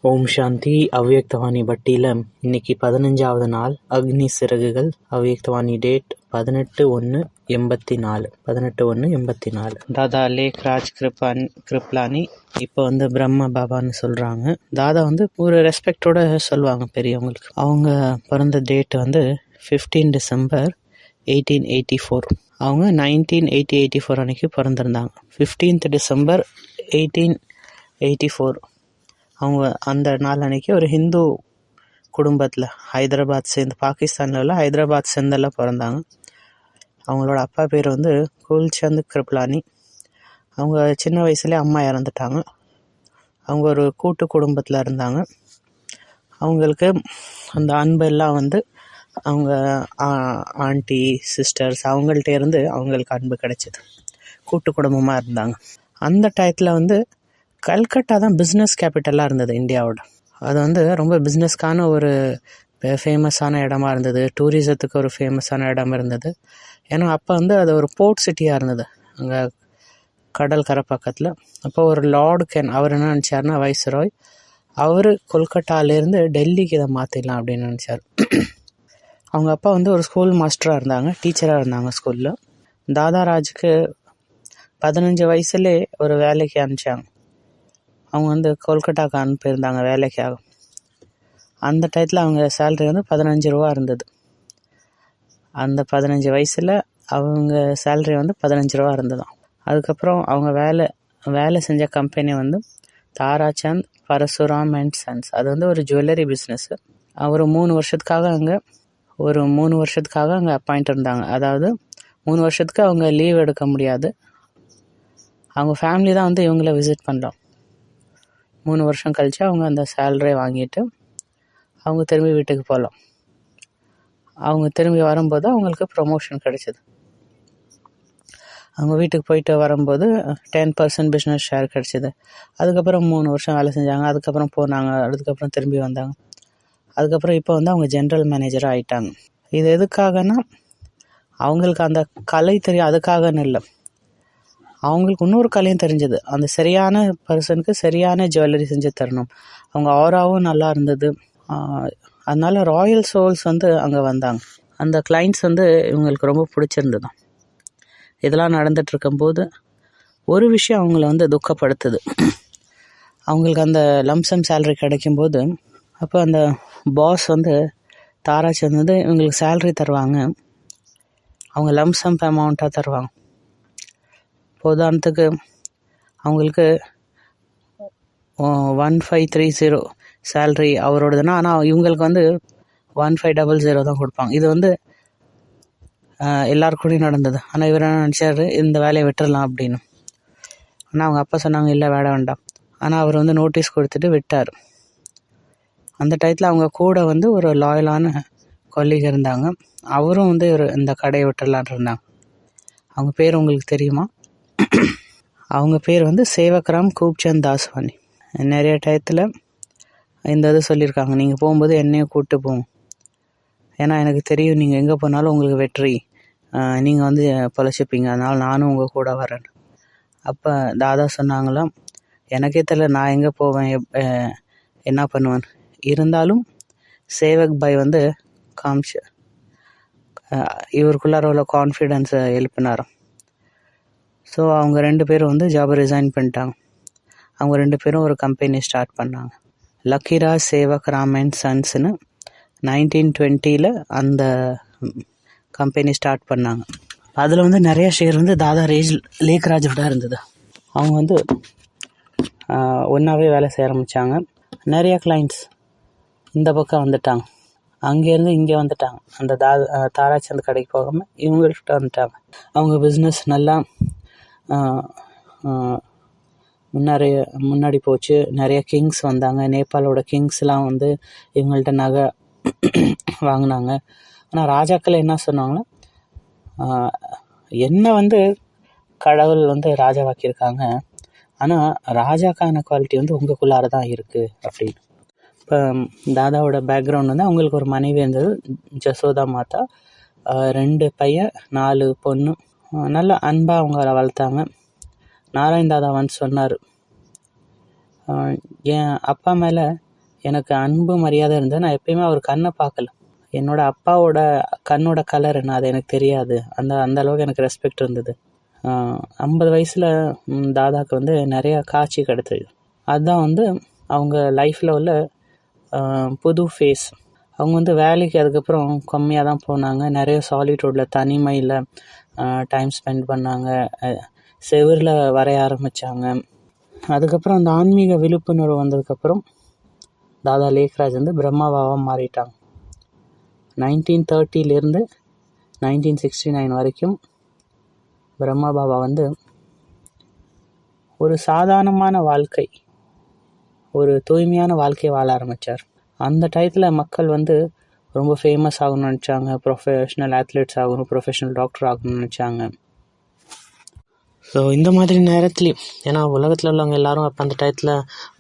ஓம் சாந்தி. அவ்யக்தவாணி பட்டியில் இன்னைக்கு 15வது நாள். அக்னி சிறகுகள். அவ்யக்தவாணி டேட் 18/1/84. தாதா லேக்ராஜ் கிருப்லானி இப்போ பிரம்ம பாபான்னு சொல்கிறாங்க. தாதா ஒரு ரெஸ்பெக்டோட சொல்லுவாங்க பெரியவங்களுக்கு. அவங்க பிறந்த டேட் 15 டிசம்பர் 1884. அவங்க 1984 அன்னைக்கு பிறந்திருந்தாங்க. 15th December 1884. அவங்க அந்த நாள் அன்னைக்கு ஒரு ஹிந்து குடும்பத்தில் பாகிஸ்தானில் உள்ள ஹைதராபாத் சேர்ந்தெல்லாம் பிறந்தாங்க. அவங்களோட அப்பா பேர் குல்சந்த் கிருப்லானி. அவங்க சின்ன வயசுலேயே அம்மா இறந்துட்டாங்க. அவங்க ஒரு கூட்டு குடும்பத்தில் இருந்தாங்க. அவங்களுக்கு அந்த அன்பெல்லாம் அவங்க ஆண்டி சிஸ்டர்ஸ் அவங்கள்ட்ட இருந்து அவங்களுக்கு அன்பு கிடைச்சிது. கூட்டு குடும்பமாக இருந்தாங்க. அந்த டயத்தில் கல்கட்டா தான் பிஸ்னஸ் கேபிட்டலாக இருந்தது இந்தியாவோட. அது ரொம்ப பிஸ்னஸ்க்கான ஒரு ஃபேமஸான இடமா இருந்தது. டூரிசத்துக்கு ஒரு ஃபேமஸான இடம் இருந்தது. ஏன்னா அப்போ அது ஒரு போர்ட் சிட்டியாக இருந்தது அங்கே கடல் கரை பக்கத்தில். அப்போ ஒரு லார்டு அவர் என்ன நினச்சாருன்னா, வைஸ்ராய், அவர் கொல்கட்டாலேருந்து டெல்லிக்கு இதை மாற்றிடலாம் அப்படின்னு நினச்சார். அவங்க அப்பா ஒரு ஸ்கூல் மாஸ்டராக இருந்தாங்க, டீச்சராக இருந்தாங்க ஸ்கூலில். தாதாராஜுக்கு 15 வயசுலே ஒரு வேலைக்கு அனுப்பிச்சாங்க. அவங்க கொல்கட்டாவுக்கு அனுப்பியிருந்தாங்க வேலைக்காக. அந்த டயத்தில் அவங்க சேலரி 15 ரூபா இருந்தது. அந்த 15 வயசில் அவங்க சேலரி 15 ரூபா இருந்ததாம். அதுக்கப்புறம் அவங்க வேலை செஞ்ச கம்பெனி தாராச்சந்த் பரசுராம் அண்ட் சன்ஸ். அது ஒரு ஜுவல்லரி பிஸ்னஸ்ஸு. ஒரு 3 வருஷத்துக்காக அங்கே அப்பாயிண்ட் இருந்தாங்க. அதாவது 3 வருஷத்துக்கு அவங்க லீவ் எடுக்க முடியாது. அவங்க ஃபேமிலி தான் இவங்கள விசிட் பண்ணலாம். 3 வருஷம் கழித்து அவங்க அந்த சேலரியை வாங்கிட்டு அவங்க திரும்பி வீட்டுக்கு போகலாம். அவங்க திரும்பி வரும்போது அவங்களுக்கு ப்ரொமோஷன் கிடைச்சிது. அவங்க வீட்டுக்கு போயிட்டு வரும்போது 10% பிஸ்னஸ் ஷேர் கிடச்சிது. அதுக்கப்புறம் 3 வருஷம் வேலை செஞ்சாங்க. அதுக்கப்புறம் போனாங்க. அதுக்கப்புறம் திரும்பி வந்தாங்க. அதுக்கப்புறம் இப்போ அவங்க ஜென்ரல் மேனேஜராக ஆகிட்டாங்க. இது எதுக்காகனா, அவங்களுக்கு அந்த கலை தெரியும், அதுக்காகன்னு இல்லை. அவங்களுக்கு இன்னொரு கலையும் தெரிஞ்சது. அந்த சரியான பர்சனுக்கு சரியான ஜுவல்லரி செஞ்சு தரணும். அவங்க ஆராவும் நல்லா இருந்தது. அதனால ராயல் சோல்ஸ் அங்கே வந்தாங்க. அந்த கிளைண்ட்ஸ் இவங்களுக்கு ரொம்ப பிடிச்சிருந்தது. இதெல்லாம் நடந்துட்டு இருக்கும்போது ஒரு விஷயம் அவங்கள துக்கப்படுத்துது. அவங்களுக்கு அந்த லம்சம் சேலரி கிடைக்கும்போது, அப்போ அந்த பாஸ் தாராச்சந்த் இவங்களுக்கு சேலரி தருவாங்க. அவங்க லம்சம் அமௌண்ட்டாக தருவாங்க. உதாரணத்துக்கு அவங்களுக்கு 1530 சேல்ரி அவரோடதுன்னா, ஆனால் இவங்களுக்கு 1500 தான் கொடுப்பாங்க. இது எல்லாருக்கூடையும் நடந்தது. ஆனால் இவர் என்ன நினச்சாரு, இந்த வேலையை விட்டுடலாம் அப்படின்னு. ஆனால் அவங்க அப்பா சொன்னாங்க, இல்லை வேண்டாம். ஆனால் அவர் நோட்டீஸ் கொடுத்துட்டு விட்டார். அந்த டயத்தில் அவங்க கூட ஒரு லாயலான கொலீக் இருந்தாங்க. அவரும் இந்த கடையை விட்டுடலான் இருந்தாங்க. அவங்க பேர் உங்களுக்கு தெரியுமா? அவங்க பேர் சேவக்ராம் கூப்சந்த் தாஸ்வானி. நிறைய டயத்தில் இந்த இது சொல்லியிருக்காங்க, நீங்கள் போகும்போது என்னையும் கூப்பிட்டு போங்க, ஏன்னா எனக்கு தெரியும் நீங்கள் எங்கே போனாலும் உங்களுக்கு வெற்றி, நீங்கள் பொழைச்சிப்பீங்க, அதனால் நானும் உங்கள் கூட வரேன். அப்போ தாதா சொன்னாங்களாம், எனக்கே தெரியல நான் எங்கே போவேன், என்ன பண்ணுவேன். இருந்தாலும் சேவக் பாய் காமிச்சு இவருக்குள்ளார உள்ள கான்ஃபிடென்ஸை எழுப்பினாராம். ஸோ அவங்க 2 பேரும் ஜாப் ரிசைன் பண்ணிட்டாங்க. அவங்க 2 பேரும் ஒரு கம்பெனி ஸ்டார்ட் பண்ணாங்க. லக்கிராஜ் சேவக்ராம் அண்ட் சன்ஸ்னு 1920 அந்த கம்பெனி ஸ்டார்ட் பண்ணாங்க. அதில் நிறைய ஷேர் தாதா லேக்ராஜோட இருந்தது. அவங்க ஒன்றாவே வேலை செய்ய ஆரம்பித்தாங்க. நிறைய கிளைண்ட்ஸ் இந்த பக்கம் வந்துட்டாங்க. அங்கேருந்து இங்கே வந்துட்டாங்க. அந்த தாராச்சந்த் கடைக்கு போகாமல் இவங்கள்கிட்ட வந்துட்டாங்க. அவங்க பிஸ்னஸ் நல்லா முன்னாடி போச்சு. நிறைய கிங்ஸ் வந்தாங்க. நேபாளோட கிங்ஸ்லாம் இவங்கள்ட்ட நகை வாங்கினாங்க. ஆனால் ராஜாக்கள் என்ன சொன்னாங்கன்னா, என்ன கடவுள் ராஜாவாக்கியிருக்காங்க, ஆனால் ராஜாக்கான குவாலிட்டி உங்களுக்குள்ளார தான் இருக்குது அப்படின்னு. இப்போ தாதாவோட பேக்ரவுண்ட் அவங்களுக்கு ஒரு மனைவி இருந்தது, ஜசோதா மாதா. 2 பையன் 4 பொண்ணு. நல்ல அன்பாக அவங்கள வளர்த்தாங்க. நாராயண் தாதா சொன்னார், என் அப்பா மேலே எனக்கு அன்பு மரியாதை இருந்தது. நான் எப்பயுமே அவர் கண்ணை பார்க்கல. என்னோட அப்பாவோட கண்ணோட கலர் என்ன அது எனக்கு தெரியாது. அந்த அளவுக்கு எனக்கு ரெஸ்பெக்ட் இருந்தது. 50 வயசில் தாதாக்கு வந்து நிறையா காட்சி கிடைத்தது. அதுதான் வந்து அவங்க லைஃப்பில் உள்ள புது ஃபேஸ். அவங்க வந்து வேலைக்கு அதுக்கப்புறம் கம்மியாக தான் போனாங்க. நிறைய சாலிட்யூடில் தனிமையில் டைம் ஸ்பெண்ட் பண்ணாங்க. செவரில் வரைய ஆரம்பித்தாங்க. அதுக்கப்புறம் அந்த ஆன்மீக விழிப்புணர்வு வந்ததுக்கப்புறம் தாதா லேக்ராஜ் வந்து பிரம்மாவாக மாறிட்டாங்க. 1930 1969 வரைக்கும் பிரம்மா பாபா வந்து ஒரு சாதாரணமான வாழ்க்கை, ஒரு தூய்மையான வாழ்க்கையை வாழ ஆரம்பித்தார். அந்த டயத்தில் மக்கள் வந்து ரொம்ப ஃபேமஸ் ஆகணும்னு நினச்சாங்க. ப்ரொஃபஷனல் அத்லெட்ஸ் ஆகணும், ப்ரொஃபஷனல் டாக்டர் ஆகணும்னு நினச்சாங்க. ஸோ இந்த மாதிரி நேரத்துலேயும், ஏன்னா உலகத்தில் உள்ளவங்க எல்லாரும் அப்போ அந்த டயத்தில்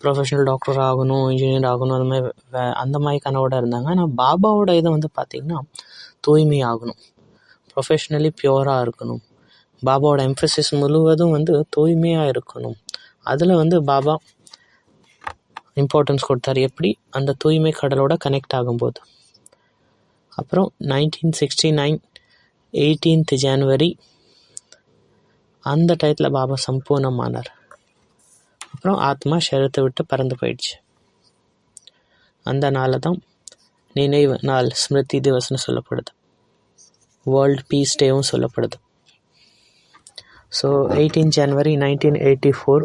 ப்ரொஃபஷனல் டாக்டர் ஆகணும், இன்ஜினியர் ஆகணும், அந்த மாதிரி கனவோட இருந்தாங்க. ஆனால் பாபாவோட இதை வந்து பார்த்திங்கன்னா தூய்மை ஆகணும், ப்ரொஃபஷ்னலி பியூராக இருக்கணும். பாபாவோட எம்ஃபசிஸ் முழுவதும் வந்து தூய்மையாக இருக்கணும். அதில் வந்து பாபா இம்பார்ட்டன்ஸ் கொடுத்தார். எப்படி? அந்த தூய்மை கடலோட கனெக்ட் ஆகும்போது. அப்புறம் 1969 18th January அந்த டயத்தில் பாபா சம்பூர்ணமானார். அப்புறம் ஆத்மா சரீரத்தை விட்டு பறந்து போயிடுச்சு. அந்த நாளை தான் நினைவு நாள், ஸ்மிருதி திவஸ்னு சொல்லப்படுது. வேர்ல்ட் பீஸ் டேவும் சொல்லப்படுது. ஸோ 18 January 1984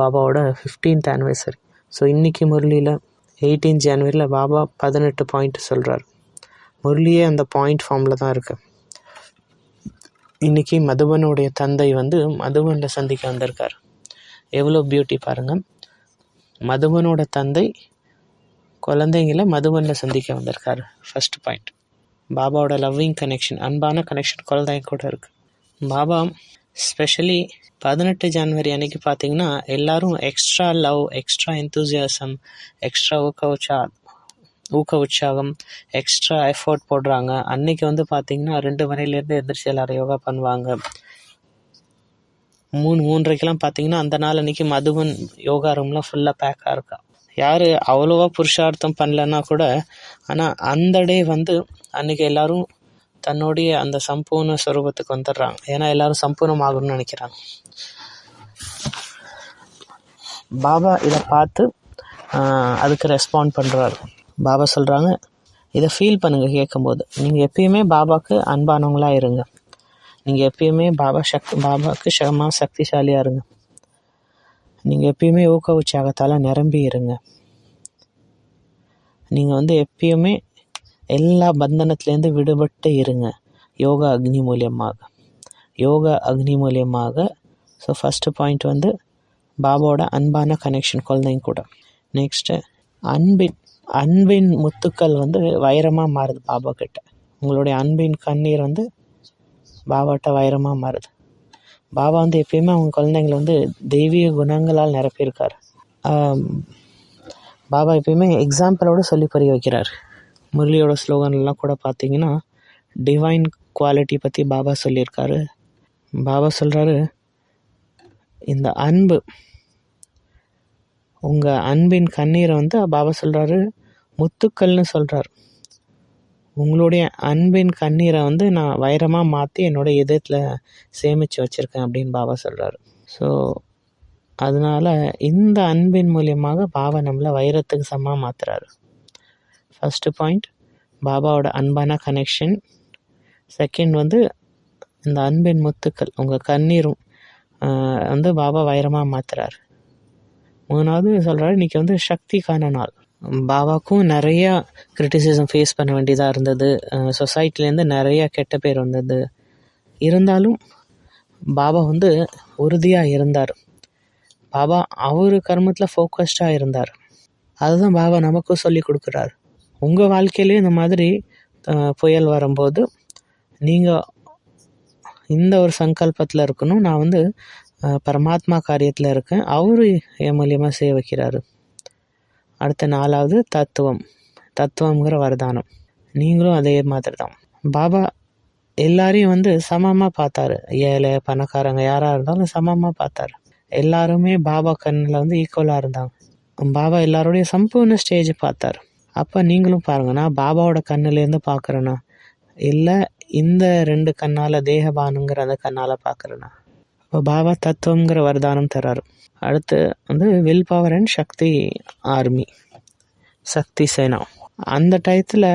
பாபாவோட 15th anniversary. ஸோ இன்றைக்கி முரளியில் 18 January பாபா 18 பாயிண்ட் சொல்கிறார். முரளியே அந்த பாயிண்ட் ஃபார்மில் தான் இருக்குது. இன்றைக்கி மதுபனுடைய தந்தை வந்து மதுபனில் சந்திக்க வந்திருக்கார். எவ்வளோ பியூட்டி பாருங்கள். மதுபனோட தந்தை குழந்தைங்கள மதுபனில் சந்திக்க வந்திருக்காரு. First point. பாபாவோட லவ்விங் கனெக்ஷன், அன்பான கனெக்ஷன் குழந்தைங்க கூட இருக்குது. பாபா ஸ்பெஷலி 18 January அன்றைக்கி பார்த்திங்கன்னா எல்லோரும் extra love, extra enthusiasm, extra ஊக்க உற்சாகம், எக்ஸ்ட்ரா எஃபோர்ட் போடுறாங்க. அன்றைக்கி வந்து பார்த்திங்கன்னா 2 மணிலேருந்து எந்திரிச்சு எல்லோரும் யோகா பண்ணுவாங்க. 3:30 பார்த்திங்கன்னா அந்த நாள் அன்றைக்கி மதுபன் யோகா ரூம்லாம் ஃபுல்லாக பேக்காக இருக்கா. யார் அவ்வளோவா புருஷார்த்தம் பண்ணலன்னா கூட, ஆனால் அந்த டே வந்து அன்றைக்கி எல்லோரும் தன்னுடைய அந்த சம்பூர்ண ஸ்வரூபத்துக்கு வந்துடுறாங்க. ஏன்னா எல்லோரும் சம்பூர்ணம் ஆகணும்னு நினைக்கிறாங்க. பாபா இதை பார்த்து அதுக்கு ரெஸ்பாண்ட் பண்ணுறாரு. பாபா சொல்கிறாங்க, இதை ஃபீல் பண்ணுங்கள் கேட்கும்போது. நீங்கள் எப்பயுமே பாபாவுக்கு அன்பானவங்களாக இருங்க. நீங்கள் எப்பயுமே பாபாவுக்கு சக்திசாலியாக இருங்க. நீங்கள் எப்பயுமே ஊக்க உற்சாகத்தால் நிரம்பி இருங்க. நீங்கள் வந்து எப்பயுமே எல்லா பந்தனத்துலேருந்து விடுபட்டு இருங்க. யோகா அக்னி மூலியமாக. ஸோ ஃபஸ்ட்டு பாயிண்ட் வந்து பாபாவோட அன்பான கனெக்ஷன் குழந்தைங்க கூட. நெக்ஸ்ட்டு அன்பின் முத்துக்கள் வந்து வைரமாக மாறுது பாபா கிட்ட. உங்களுடைய அன்பின் கண்ணீர் வந்து பாபாட்ட வைரமாக மாறுது. பாபா வந்து எப்பயுமே அவங்க குழந்தைங்களை வந்து தெய்வீக குணங்களால் நிரப்பியிருக்கார். பாபா எப்பயுமே எக்ஸாம்பிளோடு சொல்லி புரிய வைக்கிறார். முரளியோட ஸ்லோகன்லாம் கூட பார்த்தீங்கன்னா டிவைன் குவாலிட்டி பற்றி பாபா சொல்லியிருக்காரு. பாபா சொல்கிறாரு, இந்த அன்பு, உங்கள் அன்பின் கண்ணீரை வந்து பாபா சொல்கிறாரு முத்துக்கள்னு சொல்கிறார். உங்களுடைய அன்பின் கண்ணீரை வந்து நான் வைரமாக மாற்றி என்னோடய இதயத்தில் சேமித்து வச்சுருக்கேன் அப்படின்னு பாபா சொல்கிறாரு. ஸோ அதனால் இந்த அன்பின் மூலியமாக பாபா நம்மளை வைரத்துக்கு சமமாக மாற்றுறாரு. ஃபஸ்ட்டு பாயிண்ட் பாபாவோட அன்பான கனெக்ஷன். செகண்ட் வந்து இந்த அன்பின் முத்துக்கள், உங்கள் கண்ணீரும் வந்து பாபா வைரமாக மாற்றுறாரு. மூணாவது சொல்கிறாரு, இன்றைக்கி வந்து சக்திக்கான நாள். பாபாவுக்கும் நிறையா கிரிட்டிசிசம் ஃபேஸ் பண்ண வேண்டியதாக இருந்தது. சொசைட்டிலேருந்து நிறையா கெட்ட பேர் வந்தது. இருந்தாலும் பாபா வந்து உறுதியாக இருந்தார். பாபா அவர் கர்மத்தில் ஃபோக்கஸ்டாக இருந்தார். அதுதான் பாபா நமக்கும் சொல்லி கொடுக்குறாரு. உங்கள் வாழ்க்கையிலேயே இந்த மாதிரி புயல் வரும்போது நீங்கள் இந்த ஒரு சங்கல்பத்தில் இருக்கணும், நான் வந்து பரமாத்மா காரியத்தில் இருக்கேன், அவரு என் மூலியமாக செய்ய வைக்கிறாரு. அடுத்த 4வது தத்துவங்கிற வரதானம். நீங்களும் அதே மாதிரி தான். பாபா எல்லாரையும் வந்து சமமாக பார்த்தாரு. ஏழை பணக்காரங்க யாராக இருந்தாலும் சமமாக பார்த்தாரு. எல்லாருமே பாபா கண்ணில் வந்து ஈக்குவலாக இருந்தாங்க. பாபா எல்லாருடைய சம்பூர்ண ஸ்டேஜ் பார்த்தார். அப்போ நீங்களும் பாருங்க, நான் பாபாவோட கண்ணுலேருந்து பார்க்குறேன்னா இல்லை இந்த 2 கண்ணால் தேகபானுங்கிற அந்த கண்ணால் பார்க்குறேன்னா. இப்போ பாபா தத்துவங்கிற வரதானம் தர்றாரு. அடுத்து வந்து will power and Shakti army, Shakti Sena. அந்த டயத்தில்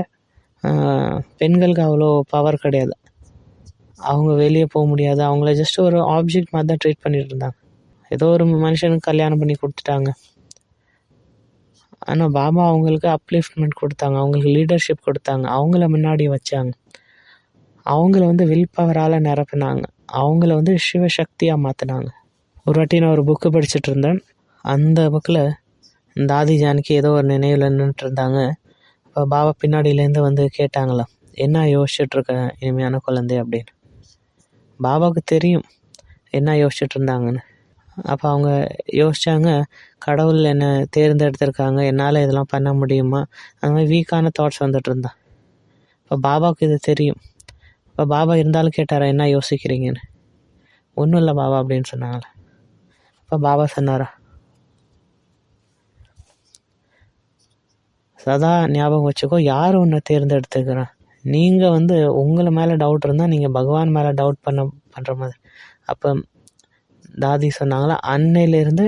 பெண்களுக்கு அவ்வளோ பவர் கிடையாது. அவங்க வெளியே போக முடியாது. அவங்கள ஜஸ்ட் ஒரு ஆப்ஜெக்ட் மாதிரி தான் ட்ரீட் பண்ணிட்டு இருந்தாங்க. ஏதோ ஒரு மனுஷனுக்கு கல்யாணம் பண்ணி கொடுத்துட்டாங்க. ஆனால் பாபா அவங்களுக்கு அப்லிஃப்ட்மெண்ட் கொடுத்தாங்க, அவங்களுக்கு லீடர்ஷிப் கொடுத்தாங்க, அவங்கள முன்னாடி வச்சாங்க, அவங்கள வந்து வில் பவரால் நிரப்பினாங்க, அவங்கள வந்து சிவசக்தியாக மாற்றினாங்க. ஒரு வாட்டி நான் ஒரு புக்கு படிச்சுட்டு இருந்தேன். அந்த புக்கில் தாதி ஜானகி ஏதோ ஒரு நினைவில் நின்றுட்டு இருந்தாங்க. இப்போ பாபா பின்னாடியிலேருந்து வந்து கேட்டாங்களாம், என்ன யோசிச்சுட்ருக்க இனிமையான குழந்தை அப்படின்னு. பாபாவுக்கு தெரியும் என்ன யோசிச்சுட்டு இருந்தாங்கன்னு. அப்போ அவங்க யோசித்தாங்க, கடவுள் என்னை தேர்ந்தெடுத்திருக்காங்க, என்னால் இதெல்லாம் பண்ண முடியுமா, அந்த மாதிரி வீக்கான தாட்ஸ் வந்துட்டு இருந்தான். இப்போ பாபாவுக்கு இது தெரியும். இப்போ பாபா இருந்தாலும் கேட்டாரா என்ன யோசிக்கிறீங்கன்னு. ஒன்றும் இல்லை பாபா அப்படின்னு சொன்னாங்களே. இப்போ பாபா சொன்னாரா, சதா ஞாபகம் வச்சுக்கோ, யார் உன்னை தேர்ந்தெடுத்துக்கிறேன். நீங்கள் வந்து உங்களை மேலே டவுட் இருந்தால் நீங்கள் பகவான் மேலே டவுட் பண்ணுற மாதிரி. அப்போ தாதி சொன்னாங்களா, அன்னையிலேருந்து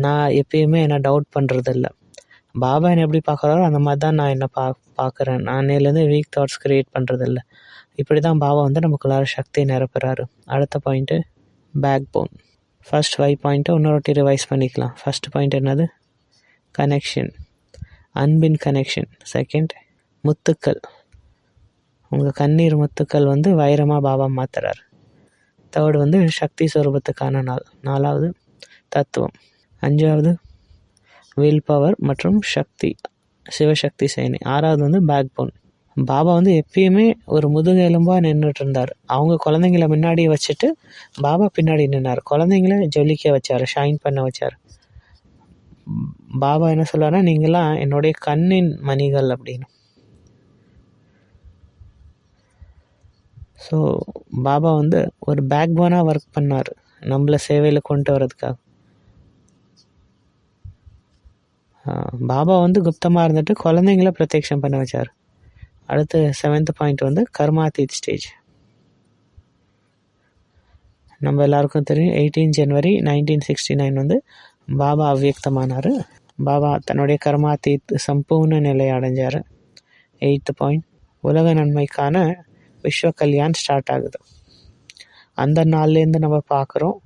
நான் எப்பயுமே என்னை டவுட் பண்ணுறதில்ல. பாபா என்னை எப்படி பார்க்குறாரோ அந்த மாதிரி தான் நான் என்னை பார்க்குறேன். நான் அன்னையிலேருந்து வீக் தாட்ஸ் க்ரியேட் பண்ணுறதில்ல. இப்படி தான் பாபா வந்து நமக்குள்ளார சக்தியை நிரப்புறாரு. அடுத்த பாயிண்ட்டு பேக் போன். ஃபர்ஸ்ட் 5 பாயிண்ட்டை இன்னொரு ரிவைஸ் பண்ணிக்கலாம். ஃபர்ஸ்ட் பாயிண்ட் என்னது? கனெக்ஷன், அன்பின் கனெக்ஷன். செகண்ட், முத்துக்கள். உங்கள் கண்ணீர் முத்துக்கள் வந்து வைரமாக பாபா மாற்றுறாரு. தேர்டு வந்து சக்தி ஸ்வரூபத்துக்கான நாள். 4வது தத்துவம். 5வது வில் பவர் மற்றும் சக்தி, சிவசக்தி சேனை. 6வது வந்து பேக் போன். பாபா வந்து எப்பயுமே ஒரு முதுகெலும்பாக நின்றுட்டு இருந்தார். அவங்க குழந்தைங்கள முன்னாடி வச்சுட்டு பாபா பின்னாடி நின்னார். குழந்தைங்கள ஜொலிக்க வச்சார், ஷைன் பண்ண வச்சார். பாபா என்ன சொல்றாருன்னா, நீங்களாம் என்னுடைய கண்ணின் மணிகள் அப்படின்னு. ஸோ பாபா வந்து ஒரு பேக் போனாக ஒர்க் பண்ணார் நம்மளை சேவையில் கொண்டு வரதுக்காக. பாபா வந்து குப்தமாக இருந்துட்டு குழந்தைங்கள பிரத்யக்ஷம் பண்ண வச்சார். அடுத்து 7th பாயிண்ட் வந்து கர்மாதீத் ஸ்டேஜ். நம்ம எல்லாருக்கும் தெரியும் 18 ஜனவரி 1969 வந்து பாபா அவ்வியக்தமானார். பாபா தன்னுடைய கர்மாதீத் சம்பூர்ண நிலை அடைஞ்சார். 8th பாயிண்ட், உலக நன்மைக்கான விஸ்வ கல்யாண் ஸ்டார்ட் ஆகுது. அந்த நாள்லேருந்து நம்ம பார்க்குறோம்,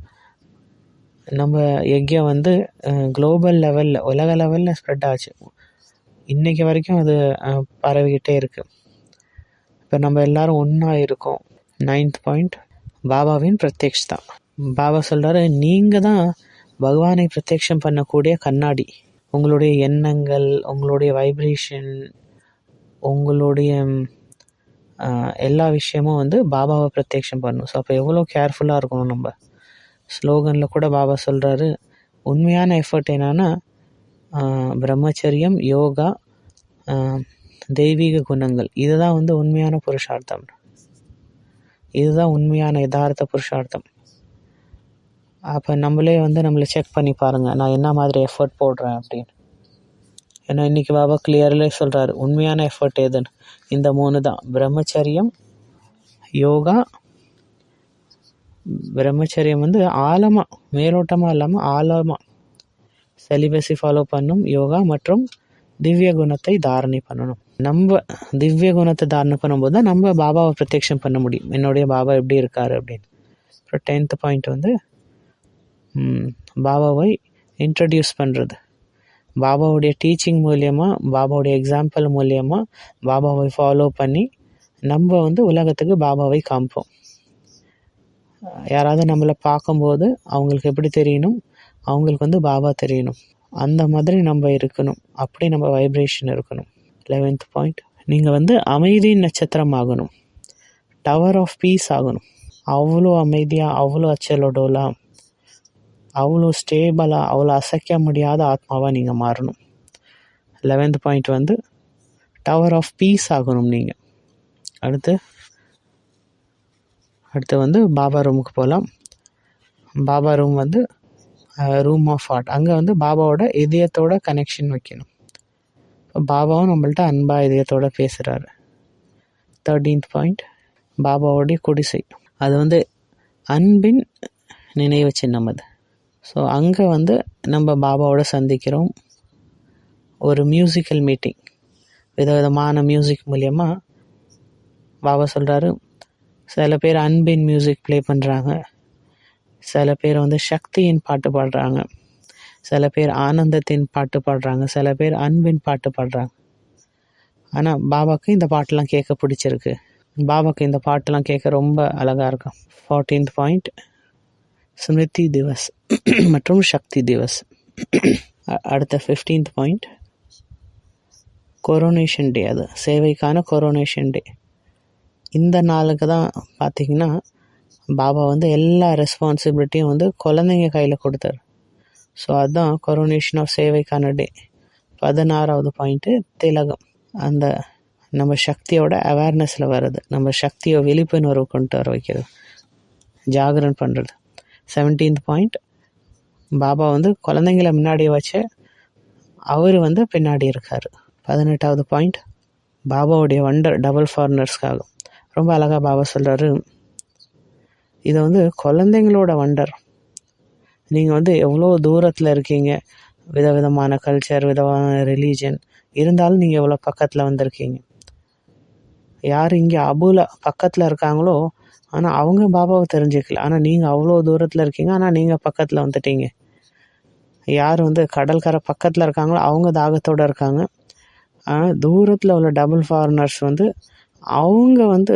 நம்ம யஜ்யம் வந்து குளோபல் லெவலில், உலக லெவலில் ஸ்ப்ரெட் ஆச்சு. இன்றைக்கி வரைக்கும் அது பரவிக்கிட்டே இருக்குது. இப்போ நம்ம எல்லாரும் ஒன்றா இருக்கோம். 9th பாயிண்ட், பாபாவின் பிரத்யக்ஷ் தான். பாபா சொல்கிறாரு, நீங்கள் தான் பகவானை பிரத்யக்ஷம் பண்ணக்கூடிய கண்ணாடி. உங்களுடைய எண்ணங்கள், உங்களுடைய வைப்ரேஷன், உங்களுடைய எல்லா விஷயமும் வந்து பாபாவை பிரத்யக்ஷம் பண்ணணும். ஸோ அப்போ எவ்வளோ கேர்ஃபுல்லாக இருக்கணும். நம்ம ஸ்லோகனில் கூட பாபா சொல்கிறாரு, உண்மையான எஃபர்ட் என்னன்னா பிரம்மச்சரியம், யோகா, தெய்வீக குணங்கள். இதுதான் வந்து உண்மையான புருஷார்த்தம். இதுதான் உண்மையான யதார்த்த புருஷார்த்தம். அப்போ நம்மளே வந்து நம்மளை செக் பண்ணி பாருங்கள், நான் என்ன மாதிரி எஃபர்ட் போடுறேன் அப்படின்னு. ஏன்னா இன்றைக்கி பாபா கிளியர்லேயே சொல்கிறாரு, உண்மையான எஃபர்ட் எதுன்னு. இந்த 3 தான், பிரம்மச்சரியம், யோகா. பிரம்மச்சரியம் வந்து ஆழமாக, மேலோட்டமாக இல்லாமல் ஆழமாக செலிபஸை ஃபாலோ பண்ணணும். யோகா மற்றும் திவ்ய குணத்தை தாரணை பண்ணணும். நம்ம திவ்ய குணத்தை தாரணை பண்ணும்போது தான் நம்ம பாபாவை பிரத்யக்ஷம் பண்ண முடியும், என்னுடைய பாபா எப்படி இருக்காரு அப்படின்னு. அப்புறம் 10th பாயிண்ட் வந்து பாபாவை இன்ட்ரடியூஸ் பண்ணுறது. பாபாவுடைய டீச்சிங் மூலியமாக, பாபாவுடைய எக்ஸாம்பிள் மூலியமாக பாபாவை ஃபாலோ பண்ணி நம்ம வந்து உலகத்துக்கு பாபாவை காமிப்போம். யாராவது நம்மளை பார்க்கும்போது அவங்களுக்கு எப்படி தெரியணும், அவங்களுக்கு வந்து பாபா தெரியணும். அந்த மாதிரி நம்ம இருக்கணும், அப்படி நம்ம வைப்ரேஷன் இருக்கணும். 11th பாயிண்ட், நீங்கள் வந்து அமைதியின் நட்சத்திரம் ஆகணும், டவர் ஆஃப் பீஸ் ஆகணும். அவ்வளோ அமைதியாக, அவ்வளோ அச்சலோடலாம், அவ்வளோ ஸ்டேபிளாக, அவ்வளோ அசைக்க முடியாத ஆத்மாவாக நீங்கள் மாறணும். 11th பாயிண்ட் வந்து டவர் ஆஃப் பீஸ் ஆகணும் நீங்கள். அடுத்து வந்து பாபா ரூமுக்கு போகலாம். பாபா ரூம் வந்து ரூம் ஆஃப் ஹார்ட். அங்கே வந்து பாபாவோட இதயத்தோட கனெக்ஷன் வைக்கணும். இப்போ பாபாவும் நம்மள்ட்ட அன்பாக இதயத்தோட பேசுகிறாரு. 13th பாயிண்ட், பாபாவோடைய குடிசை. அது வந்து அன்பின் நினைவு சின்னம் அது. ஸோ அங்கே வந்து நம்ம பாபாவோட சந்திக்கிறோம். ஒரு மியூசிக்கல் மீட்டிங், விதவிதமான மியூசிக் மூலியமாக பாபா சொல்கிறாரு. சில பேர் அன்பின் மியூசிக் ப்ளே பண்ணுறாங்க, சில பேர் வந்து சக்தியின் பாட்டு பாடுறாங்க, சில பேர் ஆனந்தத்தின் பாட்டு பாடுறாங்க, சில பேர் அன்பின் பாட்டு பாடுறாங்க. ஆனால் பாபாவுக்கு இந்த பாட்டெலாம் கேட்க பிடிச்சிருக்கு. பாபாவுக்கு இந்த பாட்டெலாம் கேட்க ரொம்ப அழகாக இருக்கும். 14th பாயிண்ட், ஸ்மிருதி திவஸ் மற்றும் சக்தி திவஸ். அடுத்த 15th பாயிண்ட், கொரோனேஷன் டே. அது சேவைக்கான கொரோனேஷன் டே. இந்த நாளுக்கு தான் பார்த்திங்கன்னா பாபா வந்து எல்லா ரெஸ்பான்சிபிலிட்டியும் வந்து குழந்தைங்க கையில் கொடுத்தாரு. ஸோ அதுதான் கொரோனேஷன் ஆஃப் சேவைக்கான டே. 16வது பாயிண்ட்டு, திலகம். அந்த நம்ம சக்தியோட அவேர்னஸில் வர்றது, நம்ம சக்தியை விழிப்புணர்வு கொண்டு வர வைக்கிறது, ஜாகரன் பண்ணுறது. 17th பாயிண்ட், பாபா வந்து குழந்தைங்கள முன்னாடி வச்சு அவர் வந்து பின்னாடி இருக்கார். 18வது பாயிண்ட், பாபாவுடைய வண்டர் டபுள் ஃபாரினர்ஸ்க்காக. ரொம்ப அழகாக பாபா சொல்கிறாரு, இதை வந்து குழந்தைங்களோட வண்டர். நீங்கள் வந்து எவ்வளோ தூரத்தில் இருக்கீங்க, விதவிதமான கல்ச்சர், விதமான ரிலீஜன் இருந்தாலும் நீங்கள் எவ்வளோ பக்கத்தில் வந்திருக்கீங்க. யார் இங்கே அபுல பக்கத்தில் இருக்காங்களோ, ஆனால் அவங்க பாபாவை தெரிஞ்சுக்கல, ஆனால் நீங்கள் அவ்வளோ தூரத்தில் இருக்கீங்க, ஆனால் நீங்கள் பக்கத்தில் வந்துட்டீங்க. யார் வந்து கடற்கரை பக்கத்தில் இருக்காங்களோ அவங்க தாகத்தோடு இருக்காங்க. ஆனால் தூரத்தில் உள்ள டபுள் ஃபாரினர்ஸ் வந்து அவங்க வந்து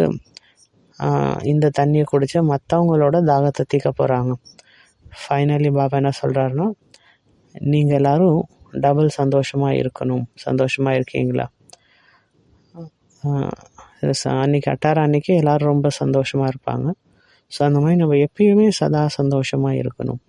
இந்த தண்ணியை குடித்து மற்றவங்களோட தாகத்தை தீர்க்க போகிறாங்க. ஃபைனலி பாபா என்ன சொல்கிறாருன்னா, நீங்கள் எல்லோரும் டபுள் சந்தோஷமாக இருக்கணும். சந்தோஷமாக இருக்கீங்களா? அன்றைக்கி அட்டாரா அன்றைக்கி எல்லோரும் ரொம்ப சந்தோஷமாக இருப்பாங்க. ஸோ அந்த மாதிரி நம்ம எப்பயுமே சதா சந்தோஷமாக இருக்கணும்.